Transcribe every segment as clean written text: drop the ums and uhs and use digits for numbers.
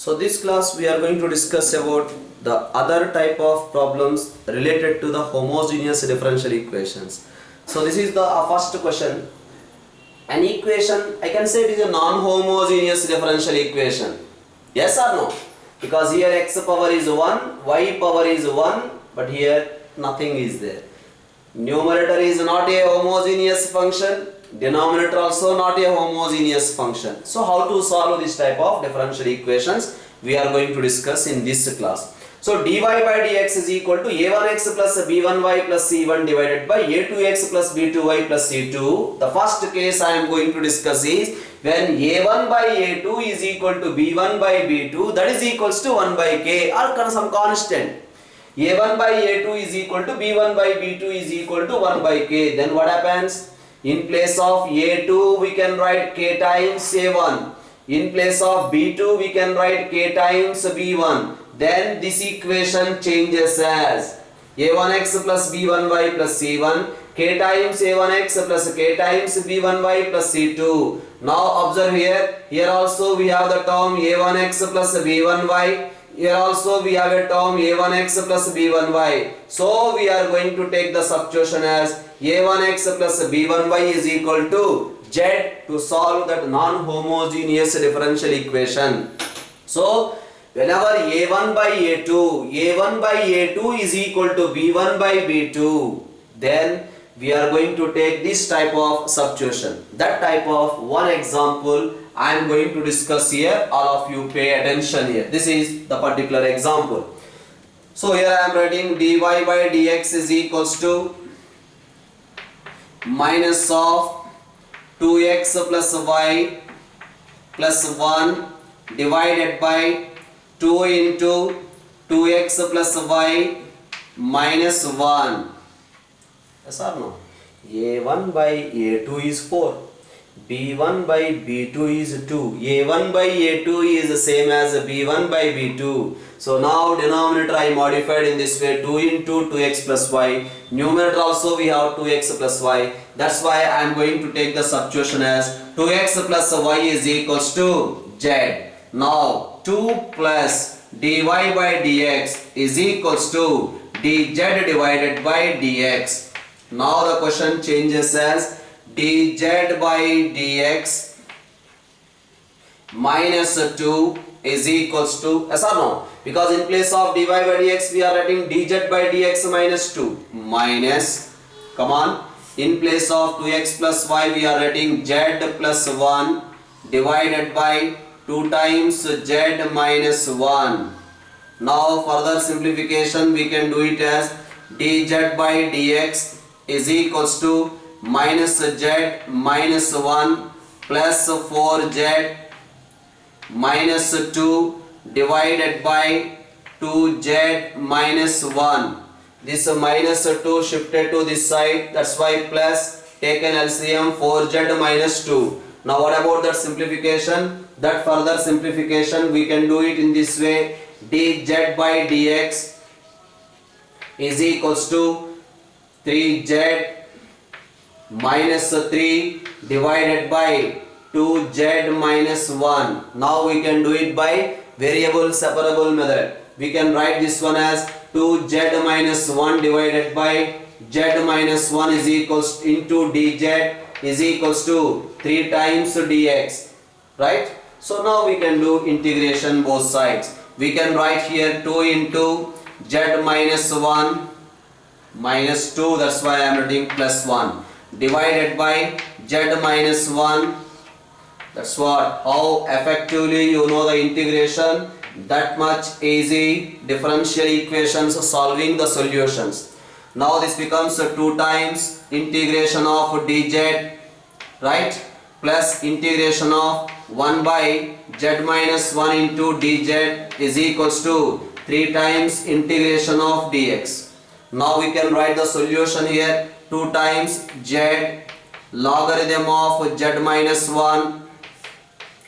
So this class we are going to discuss about the other type of problems related to the homogeneous differential equations. So this is the first question. An equation, I can say it is a non-homogeneous differential equation. Yes or no? Because here x power is 1, y power is 1, but here nothing is there. Numerator is not a homogeneous function, denominator also not a homogeneous function. So how to solve this type of differential equations we are going to discuss in this class. So dy by dx is equal to a1x plus b1y plus c1 divided by a2x plus b2y plus c2. The first case I am going to discuss is when a1 by a2 is equal to b1 by b2, that is equals to 1 by k or some constant. a1 by a2 is equal to b1 by b2 is equal to 1 by k. Then what happens? In place of a2 we can write k times a1. In place of b2 we can write k times b1. Then this equation changes as a1x plus b1y plus c1 k times a1x plus k times b1y plus c2. Now observe here also we have the term a1x plus b1y. Here also we have a term a1x plus b1y. So we are going to take the substitution as a1x plus b1y is equal to z to solve that non-homogeneous differential equation. So whenever a1 by a2 is equal to b1 by b2, then we are going to take this type of substitution. That type of one example I am going to discuss here. All of you pay attention here. This is the particular example. So here I am writing dy by dx is equals to minus of 2x plus y plus 1 divided by 2 into 2x plus y minus 1. Yes or no? a1 by a2 is 4. b1 by b2 is 2. a1 by a2 is the same as b1 by b2. So now denominator I modified in this way, 2 into 2x plus y. Numerator also we have 2x plus y. That's why I am going to take the substitution as 2x plus y is equals to z. Now 2 plus dy by dx is equals to dz divided by dx. Now the question changes as dz by dx minus 2 is equals to, yes or no? Because in place of dy by dx we are writing dz by dx minus 2 minus, come on, in place of 2x plus y we are writing z plus 1 divided by 2 times z minus 1. Now further simplification we can do it as dz by dx is equals to minus z minus 1 plus 4z minus 2 divided by 2z minus 1. This minus 2 shifted to this side, that's why plus, taken LCM 4z minus 2. Now what about that simplification? That further simplification we can do it in this way, dz by dx is equals to 3z minus 3 divided by 2z minus 1. Now we can do it by variable separable method. We can write this one as 2z minus 1 divided by z minus 1 is equals into dz is equals to 3 times dx, right? So now we can do integration both sides. We can write here 2 into z minus 1 minus 2, that's why I am writing plus 1 divided by z minus 1. That's what, how effectively you know the integration, that much easy differential equations solving the solutions. Now this becomes 2 times integration of dz, right, plus integration of 1 by z minus 1 into dz is equals to 3 times integration of dx. Now we can write the solution here, 2 times z logarithm of z minus 1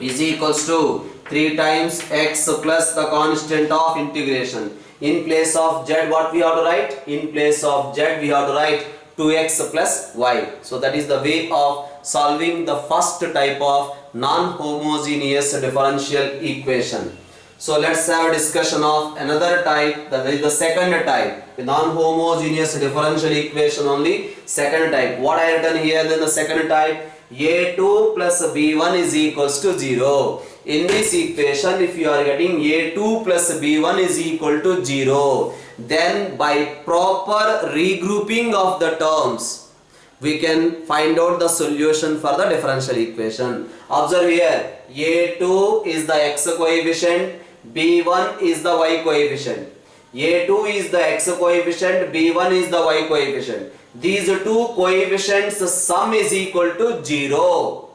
is equals to 3 times x plus the constant of integration. In place of z what we have to write? In place of z we have to write 2x plus y. So that is the way of solving the first type of non-homogeneous differential equation. So let's have a discussion of another type, that is the second type, the non-homogeneous differential equation only, second type. What I written here then the second type, a2 plus b1 is equals to 0. In this equation, if you are getting a2 plus b1 is equal to 0, then by proper regrouping of the terms, we can find out the solution for the differential equation. Observe here, a2 is the x coefficient, b1 is the y coefficient. a2 is the x coefficient, b1 is the y coefficient. These two coefficients sum is equal to 0.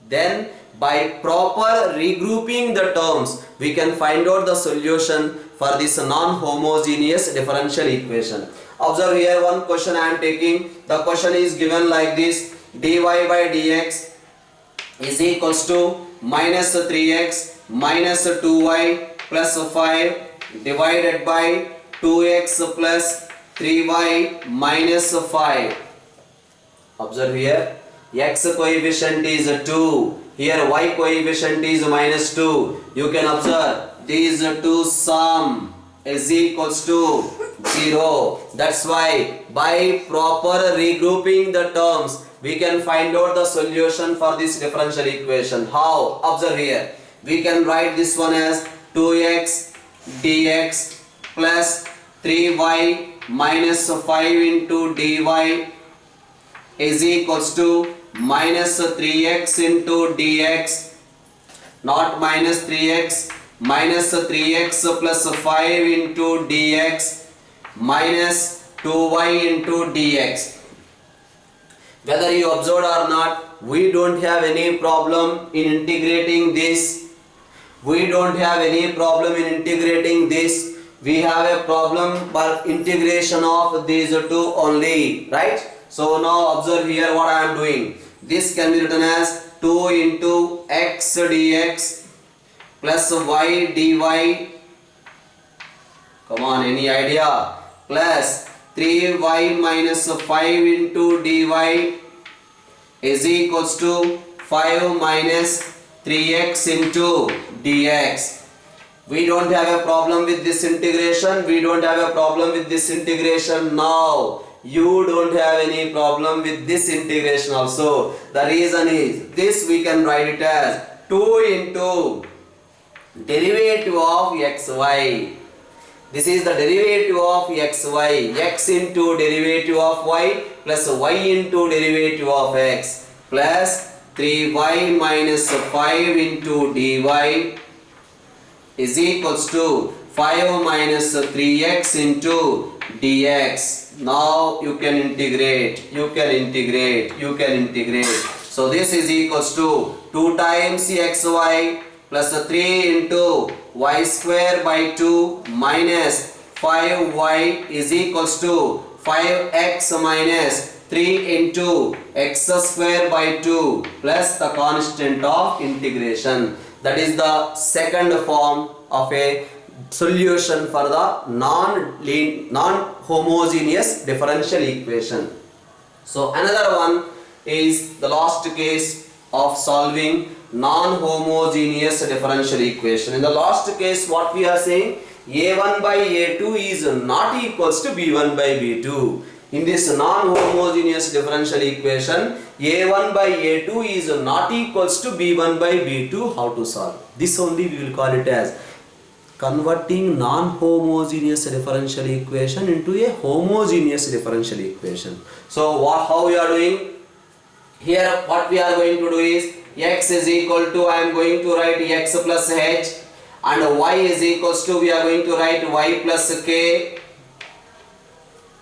Then by proper regrouping the terms, we can find out the solution for this non-homogeneous differential equation. Observe here one question I am taking. The question is given like this: dy by dx is equals to minus 3x minus 2y plus 5 divided by 2x plus 3y minus 5. Observe here, x coefficient is 2, here y coefficient is minus 2. You can observe these two sum is equals to 0. That's why by proper regrouping the terms, we can find out the solution for this differential equation. How? Observe here. We can write this one as 2x dx plus 3y minus 5 into dy is equals to minus 3x into dx, not minus 3x, minus 3x plus 5 into dx minus 2y into dx. Whether you observed or not, we don't have any problem in integrating this. We don't have any problem in integrating this. We have a problem for integration of these two only, right? So now observe here what I am doing. This can be written as 2 into x dx plus y dy. Come on, any idea? Plus 3y minus 5 into dy is equals to 5 minus 3x into dx. We don't have a problem with this integration. We don't have a problem with this integration now. You don't have any problem with this integration also. The reason is this, we can write it as 2 into derivative of xy. This is the derivative of xy. X into derivative of y plus y into derivative of x plus 3y minus 5 into dy is equals to 5 minus 3x into dx. Now you can integrate, you can integrate, you can integrate. So this is equals to 2 times xy plus 3 into y square by 2 minus 5y is equals to 5x minus 3 into x square by 2 plus the constant of integration. That is the second form of a solution for the non-homogeneous differential equation. So another one is the last case of solving non-homogeneous differential equation. In the last case, what we are saying, a1 by a2 is not equals to b1 by b2. In this non-homogeneous differential equation, a1 by a2 is not equals to b1 by b2. How to solve? This only we will call it as converting non-homogeneous differential equation into a homogeneous differential equation. So how we are doing? Here what we are going to do is x is equal to, I am going to write x plus h, and y is equals to, we are going to write y plus k,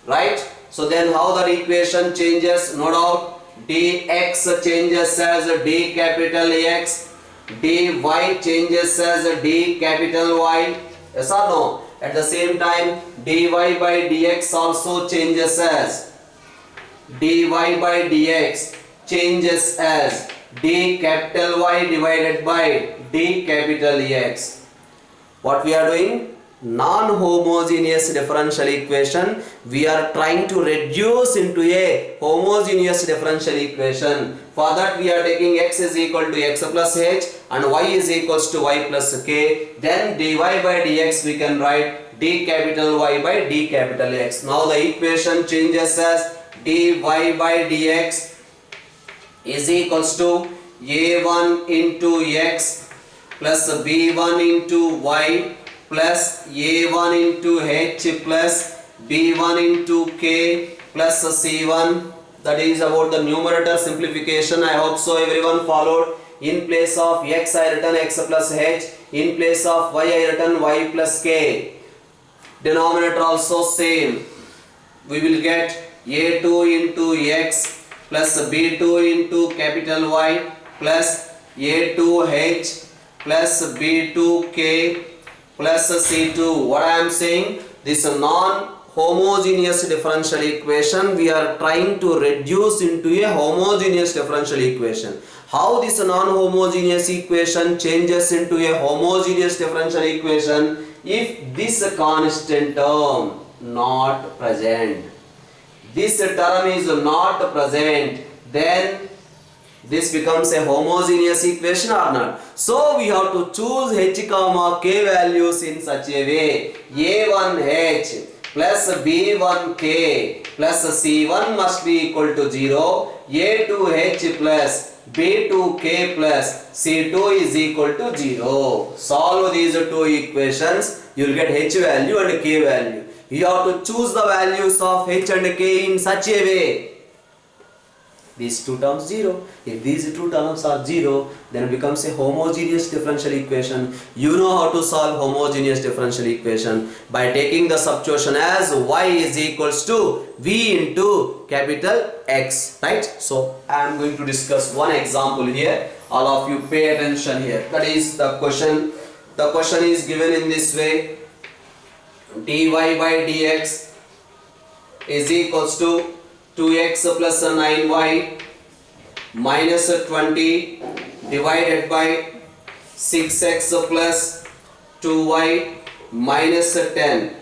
right? So then how the equation changes? No doubt dx changes as d capital X, dy changes as d capital Y. Yes or no? At the same time, dy by dx also changes as dy by dx changes as d capital Y divided by d capital X. What we are doing? non-homogeneous differential equation, we are trying to reduce into a homogeneous differential equation. For that we are taking x is equal to x plus h and y is equals to y plus k. Then dy by dx we can write d capital Y by d capital X. Now the equation changes as dy by dx is equals to a1 into x plus b1 into y plus a1 into h plus b1 into k plus c1. That is about the numerator simplification. I hope so everyone followed. In place of x I written x plus h, in place of y I written y plus k. Denominator also same. We will get a2 into x plus b2 into capital Y plus a2h plus b2k plus c2. What I am saying, this non-homogeneous differential equation we are trying to reduce into a homogeneous differential equation. How this non-homogeneous equation changes into a homogeneous differential equation? If this constant term not present, this term is not present, then this becomes a homogeneous equation or not. So we have to choose h comma k values in such a way. a1h plus b1k plus c1 must be equal to 0. a2h plus b2k plus c2 is equal to 0. Solve these two equations, you will get h value and k value. You have to choose the values of h and k in such a way. These two terms 0. If these two terms are 0, then it becomes a homogeneous differential equation. You know how to solve homogeneous differential equation by taking the substitution as y is equals to v into capital X, right? So I am going to discuss one example here. All of you pay attention here. That is the question. The question is given in this way: dy by dx is equals to 2x plus 9y minus 20 divided by 6x plus 2y minus 10.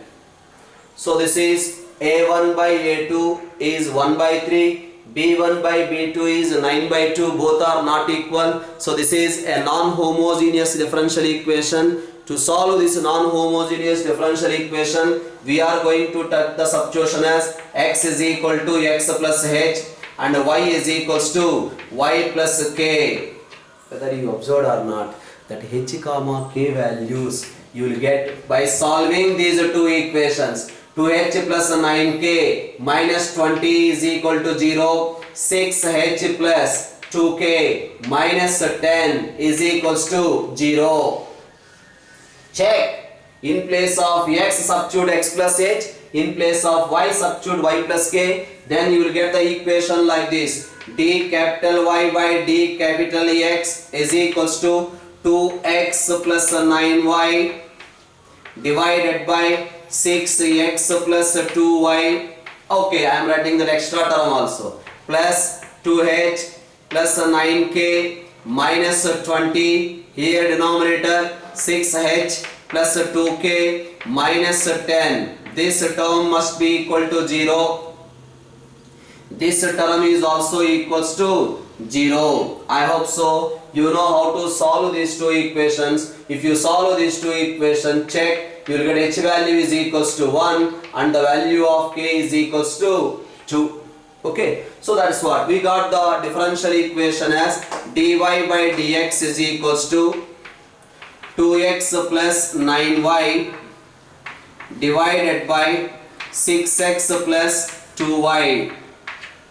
So this is a1 by a2 is 1 by 3, b1 by b2 is 9 by 2, both are not equal. So this is a non-homogeneous differential equation. To solve this non-homogeneous differential equation, we are going to take the substitution as x is equal to x plus h and y is equals to y plus k. Whether you observed or not, that h comma k values you will get by solving these two equations. 2h plus 9k minus 20 is equal to 0. 6h plus 2k minus 10 is equals to 0. Check. In place of x substitute x plus h, in place of y substitute y plus k, then you will get the equation like this: d capital Y by d capital X is equals to 2x plus 9y divided by 6x plus 2y. Okay, I am writing that extra term also. Plus 2h plus 9k minus 20. Here denominator 6h plus 2k minus 10. This term must be equal to 0. This term is also equals to 0. I hope so. You know how to solve these two equations. If you solve these two equations, check, you will get h value is equals to 1 and the value of k is equals to 2. Okay, so that's what we got. The differential equation as dy by dx is equals to 2x plus 9y divided by 6x plus 2y,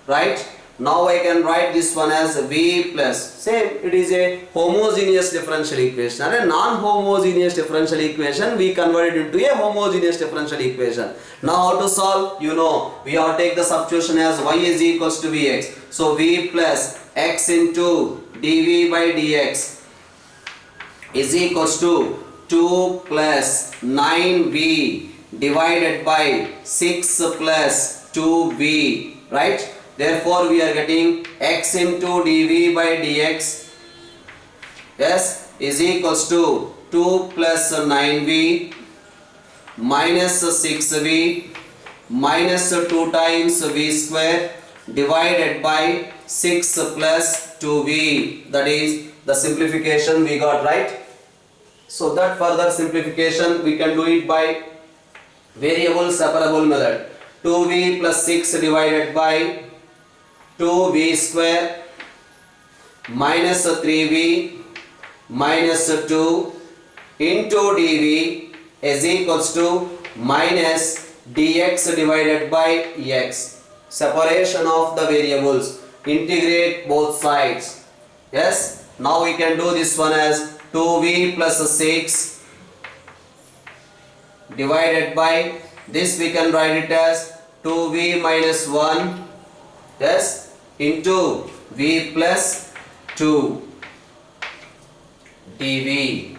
right? Now I can write this one as v plus, same, it is a homogeneous differential equation, and a non-homogeneous differential equation we convert it into a homogeneous differential equation. Now how to solve? You know, we have to take the substitution as y is equals to vx. So v plus x into dv by dx is equals to 2 plus 9v divided by 6 plus 2v, right? Therefore we are getting x into dv by dx, yes, is equals to 2 plus 9v minus 6v minus 2 times v square divided by 6 plus 2v. That is the simplification we got, right? So that further simplification we can do it by variable separable method. 2v plus 6 divided by 2v square minus 3v minus 2 into dv is equals to minus dx divided by x. Separation of the variables. Integrate both sides. Yes. Now we can do this one as 2v plus 6 divided by this, we can write it as 2v minus 1, yes, into v plus 2 dv.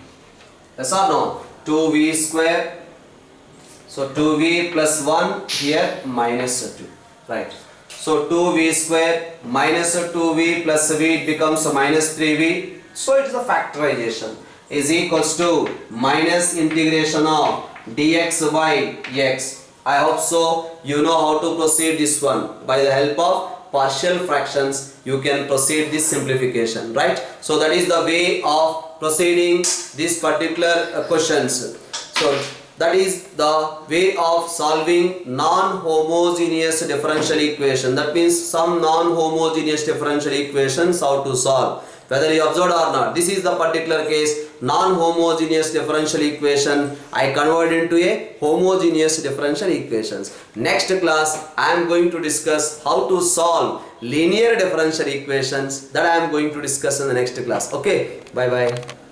Yes or no? 2v square. So 2v plus 1 here minus 2. Right. So 2v square minus 2v plus v, it becomes minus 3v. So it is a factorization is equals to minus integration of dx by x. I hope so you know how to proceed this one. By the help of partial fractions you can proceed this simplification, right? So that is the way of proceeding this particular questions. So that is the way of solving non-homogeneous differential equation. That means some non-homogeneous differential equations how to solve, whether you observed or not. This is the particular case, non-homogeneous differential equation I convert into a homogeneous differential equations. Next class I am going to discuss how to solve linear differential equations. That I am going to discuss in the next class. Okay, bye bye.